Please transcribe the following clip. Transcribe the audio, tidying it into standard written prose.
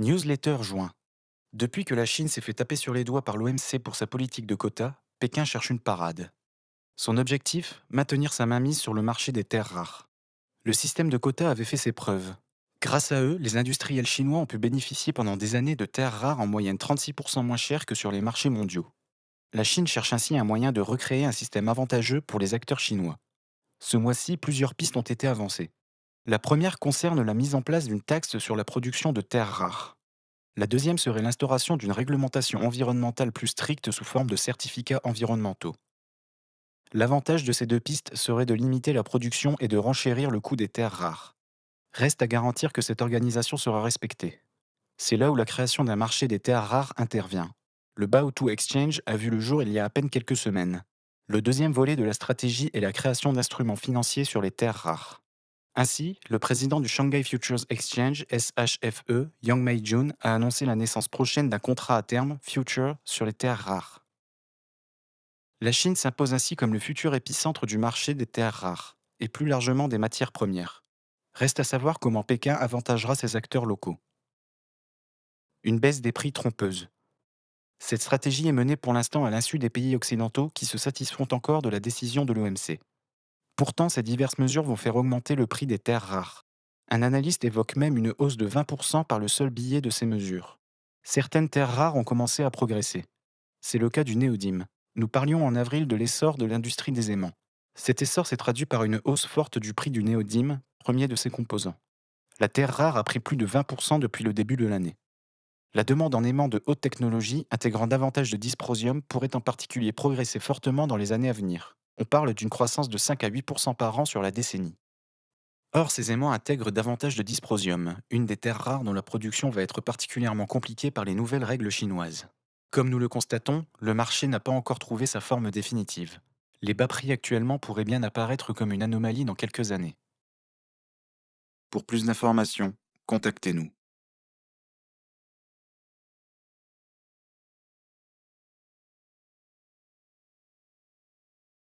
Newsletter juin. Depuis que la Chine s'est fait taper sur les doigts par l'OMC pour sa politique de quotas, Pékin cherche une parade. Son objectif, maintenir sa mainmise sur le marché des terres rares. Le système de quotas avait fait ses preuves. Grâce à eux, les industriels chinois ont pu bénéficier pendant des années de terres rares en moyenne 36% moins chères que sur les marchés mondiaux. La Chine cherche ainsi un moyen de recréer un système avantageux pour les acteurs chinois. Ce mois-ci, plusieurs pistes ont été avancées. La première concerne la mise en place d'une taxe sur la production de terres rares. La deuxième serait l'instauration d'une réglementation environnementale plus stricte sous forme de certificats environnementaux. L'avantage de ces deux pistes serait de limiter la production et de renchérir le coût des terres rares. Reste à garantir que cette organisation sera respectée. C'est là où la création d'un marché des terres rares intervient. Le Baotou Exchange a vu le jour il y a à peine quelques semaines. Le deuxième volet de la stratégie est la création d'instruments financiers sur les terres rares. Ainsi, le président du Shanghai Futures Exchange, SHFE, Yang Meijun, a annoncé la naissance prochaine d'un contrat à terme, Future, sur les terres rares. La Chine s'impose ainsi comme le futur épicentre du marché des terres rares, et plus largement des matières premières. Reste à savoir comment Pékin avantagera ses acteurs locaux. Une baisse des prix trompeuse. Cette stratégie est menée pour l'instant à l'insu des pays occidentaux qui se satisfont encore de la décision de l'OMC. Pourtant, ces diverses mesures vont faire augmenter le prix des terres rares. Un analyste évoque même une hausse de 20% par le seul biais de ces mesures. Certaines terres rares ont commencé à progresser. C'est le cas du néodyme. Nous parlions en avril de l'essor de l'industrie des aimants. Cet essor s'est traduit par une hausse forte du prix du néodyme, premier de ses composants. La terre rare a pris plus de 20% depuis le début de l'année. La demande en aimants de haute technologie intégrant davantage de dysprosium pourrait en particulier progresser fortement dans les années à venir. On parle d'une croissance de 5 à 8% par an sur la décennie. Or, ces aimants intègrent davantage de dysprosium, une des terres rares dont la production va être particulièrement compliquée par les nouvelles règles chinoises. Comme nous le constatons, le marché n'a pas encore trouvé sa forme définitive. Les bas prix actuellement pourraient bien apparaître comme une anomalie dans quelques années. Pour plus d'informations, contactez-nous.